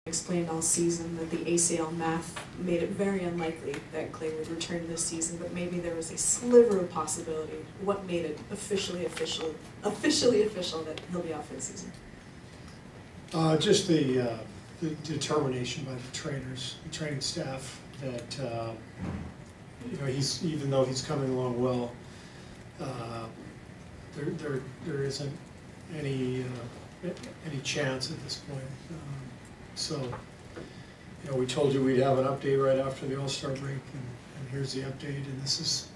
explained all season that the ACL math made it very unlikely that Klay would return this season, but maybe there was a sliver of possibility. What made it officially official that he'll be out for the season? Just the determination by the trainers, the training staff, that you know, even though he's coming along well, there isn't any chance at this point. So, you know, we told you we'd have an update right after the All-Star break, and here's the update. And this is,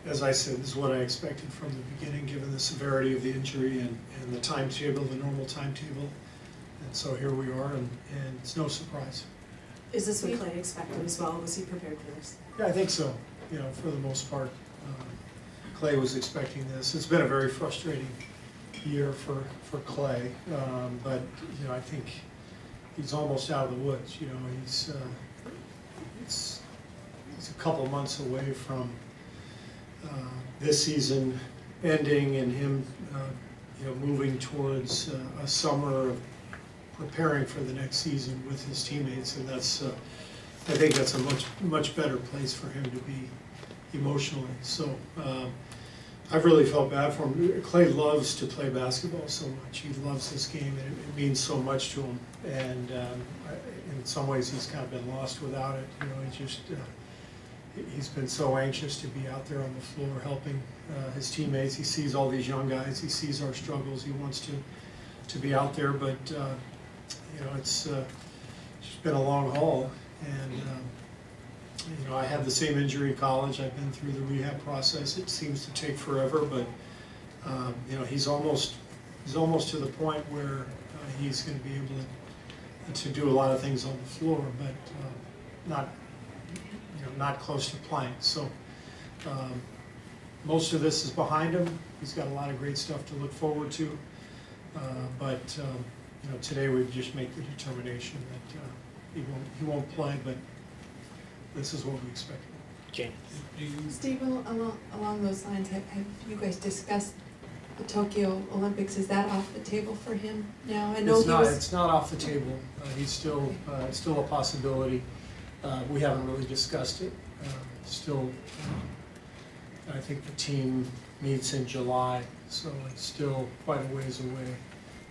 as I said, this is what I expected from the beginning, given the severity of the injury and the timetable, the normal timetable. And so here we are, and it's no surprise. Is this what Klay expected as well? Was he prepared for this? Yeah, I think so. You know, for the most part, Klay was expecting this. It's been a very frustrating year for Klay, but you know, I think he's almost out of the woods. You know, he's a couple months away from this season ending and him, you know, moving towards a summer of preparing for the next season with his teammates, and that's I think that's a much better place for him to be emotionally. So I've really felt bad for him. Klay loves to play basketball so much. He loves this game, and it means so much to him. And in some ways, he's kind of been lost without it. You know, he's been so anxious to be out there on the floor helping his teammates. He sees all these young guys. He sees our struggles. He wants to be out there, but you know, it's been a long haul. And you know, I had the same injury in college. I've been through the rehab process. It seems to take forever, but you know, he's almost to the point where he's going to be able to do a lot of things on the floor, but not close to playing. So most of this is behind him. He's got a lot of great stuff to look forward to, but you know, today we just make the determination that he won't play, but this is what we expect. Jane. Steve, along those lines, have you guys discussed the Tokyo Olympics? Is that off the table for him now? I know it's not off the table. He's still it's still a possibility. We haven't really discussed it. Still, I think the team meets in July, so it's still quite a ways away.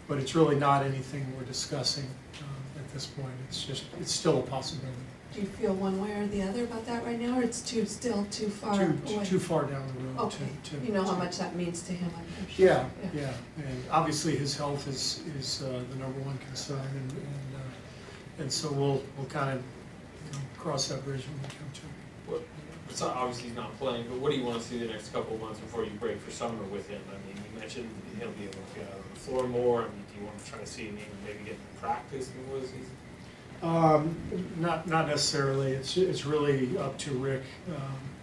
But it's really not anything we're discussing at this point. It's still a possibility. Do you feel one way or the other about that right now, or it's still too far away? Too far down the road. Okay. You know how much that means to him, I'm sure. Yeah. And obviously his health is the #1 concern, and so we'll kind of, you know, cross that bridge when we come to it. Well, it's not, obviously he's not playing, but what do you want to see the next couple of months before you break for summer with him? I mean, you mentioned he'll be able to get out on the floor more. I mean, do you want to try to see him maybe get in practice before the season? Not necessarily. It's really up to Rick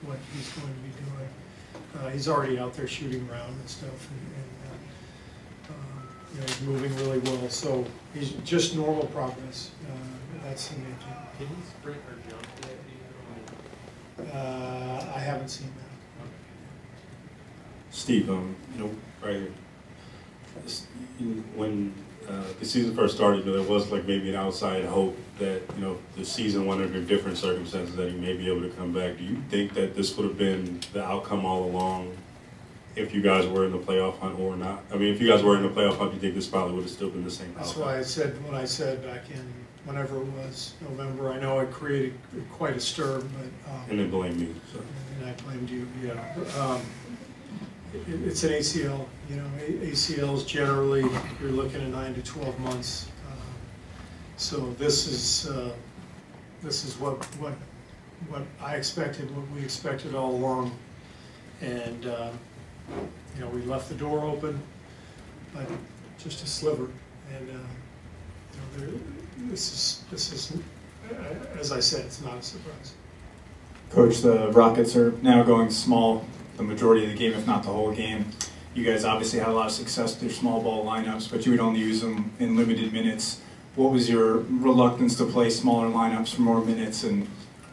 what he's going to be doing. He's already out there shooting around and stuff, and you know, he's moving really well. So he's just normal progress. That's the main thing. Can he sprint or jump yet? I haven't seen that. Steve, you know, right here. When the season first started, you know, there was like maybe an outside hope that, you know, the season went under different circumstances that he may be able to come back. Do you think that this would have been the outcome all along if you guys were in the playoff hunt or not? I mean, if you guys were in the playoff hunt, do you think this probably would have still been the same outcome? That's why I said what I said back in whenever it was, November. I know it created quite a stir, but and then blame me. So. And I blamed you. Yeah. It's an ACL. You know, ACLs generally you're looking at 9 to 12 months. So this is what I expected, what we expected all along, and you know, we left the door open, but just a sliver. And you know, this is as I said, it's not a surprise. Coach, the Rockets are now going small the majority of the game, if not the whole game. You guys obviously had a lot of success with your small ball lineups, but you would only use them in limited minutes. What was your reluctance to play smaller lineups for more minutes, and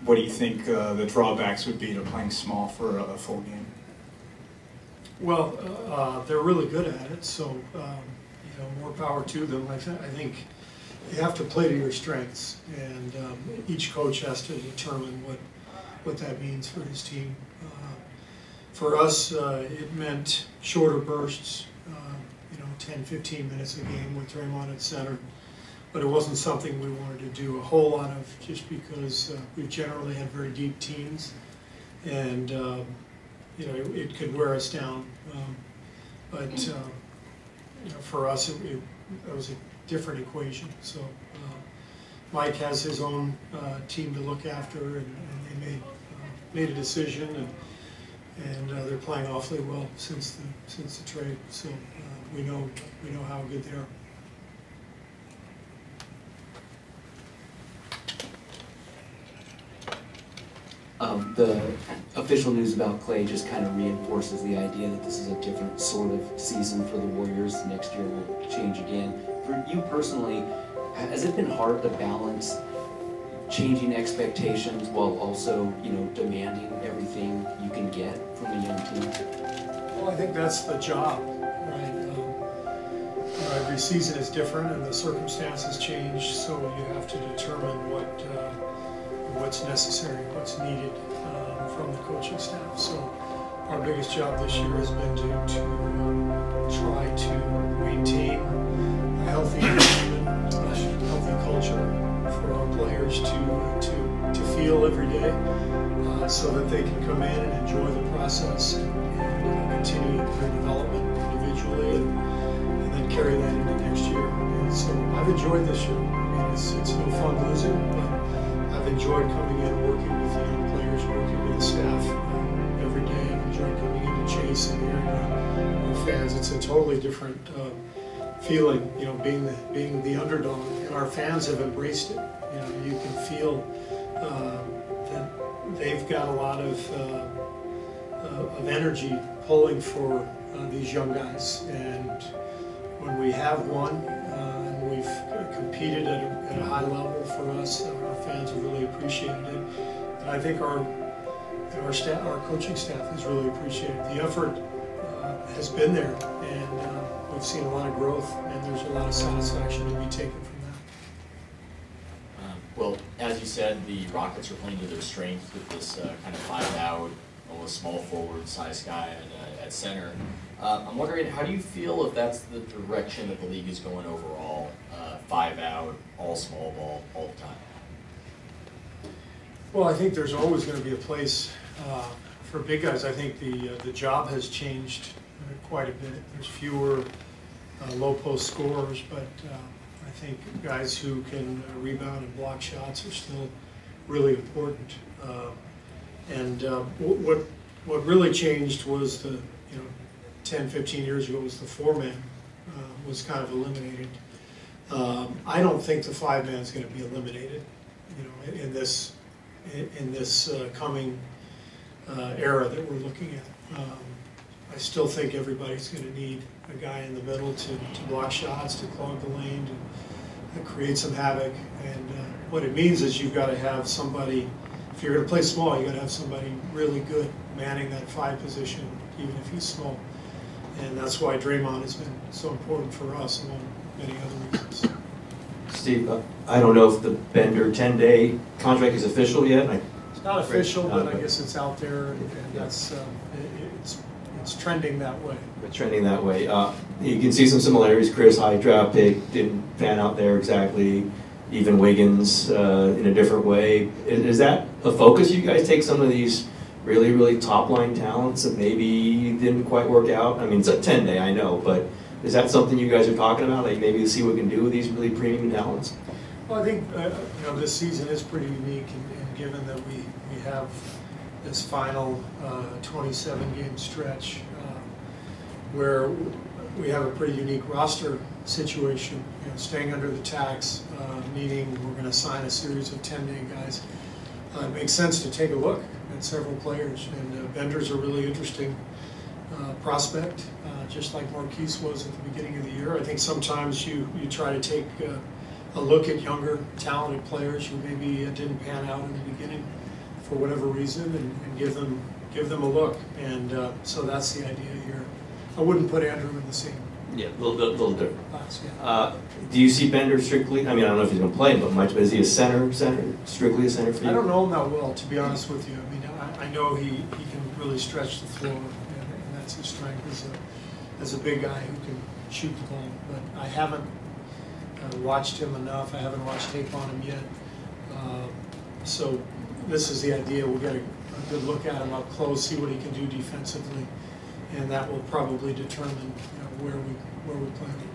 what do you think the drawbacks would be to playing small for a full game? Well, they're really good at it, so you know, more power to them. I think you have to play to your strengths, and each coach has to determine what that means for his team. For us, it meant shorter bursts, 10, 15 minutes a game with Draymond at center. But it wasn't something we wanted to do a whole lot of, just because we've generally had very deep teams, and it could wear us down. But for us, it was a different equation. So Mike has his own team to look after, and they made a decision, and they're playing awfully well since the trade. So we know how good they are. The official news about Klay just kind of reinforces the idea that this is a different sort of season for the Warriors. Next year will change again. For you personally, has it been hard to balance changing expectations while also, demanding everything you can get from a young team? Well, I think that's the job, right? Every season is different, and the circumstances change, so you have to determine what's necessary, what's needed from the coaching staff. So our biggest job this year has been to try to maintain a healthy environment, a healthy culture for our players to feel every day, so that they can come in and enjoy the process and continue their development individually, and then carry that into next year. And so I've enjoyed this year. I mean, it's no fun losing, but I've enjoyed coming in, working with the young players, working with the staff every day. I've enjoyed coming in to Chase and hearing our fans. It's a totally different feeling, being the underdog, and our fans have embraced it. You can feel that they've got a lot of energy pulling for these young guys, and when we have won and we've competed at a high level, for us, our fans have really appreciated it, and I think our coaching staff has really appreciated it. The effort has been there, and we've seen a lot of growth, and there's a lot of satisfaction to be taken from that. Well, as you said, the Rockets are playing to their strength with this kind of 5-out, almost small forward size guy at center. I'm wondering, how do you feel if that's the direction that the league is going overall? 5-out, all small ball, all the time? Well, I think there's always going to be a place for big guys. I think the job has changed quite a bit. There's fewer low post scorers, but I think guys who can rebound and block shots are still really important. What really changed was 10, 15 years ago was the 4-man was kind of eliminated. I don't think the 5-man is going to be eliminated, in this coming era that we're looking at. I still think everybody's going to need a guy in the middle to block shots, to clog the lane, to create some havoc. And what it means is you've got to have somebody, if you're going to play small, you've got to have somebody really good manning that 5 position, even if he's small. And that's why Draymond has been so important for us, among many other reasons. Steve, I don't know if the Bender 10-day contract is official yet. It's not official, but I guess it's out there, and that's it's trending that way. It's trending that way. You can see some similarities. Chris, high draft pick, didn't pan out there exactly. Even Wiggins in a different way. Is that a focus? You guys take some of these really, really top-line talents that maybe didn't quite work out? I mean, it's a 10-day, I know, but is that something you guys are talking about? Like maybe to see what we can do with these really premium talents? Well, I think this season is pretty unique, and given that we have this final 27-game stretch where we have a pretty unique roster situation, staying under the tax, meaning we're going to sign a series of 10-day guys. It makes sense to take a look at several players, and Bender's a really interesting prospect, just like Marquise was at the beginning of the year. I think sometimes you try to take a look at younger, talented players who maybe didn't pan out in the beginning for whatever reason, and give them a look. And so that's the idea here. I wouldn't put Andrew in the same Yeah, a little different. Yeah. Do you see Bender strictly, I mean, I don't know if he's going to play but much, but is he a center, strictly a center for you? I don't know him that well, to be honest with you. I mean, I know he can really stretch the floor, and that's his strength as a big guy who can shoot the ball. But I haven't watched him enough. I haven't watched tape on him yet. So this is the idea. We'll get a good look at him up close, see what he can do defensively, and that will probably determine where we play him.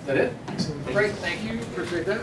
Is that it? Excellent. Great, thank you, appreciate that.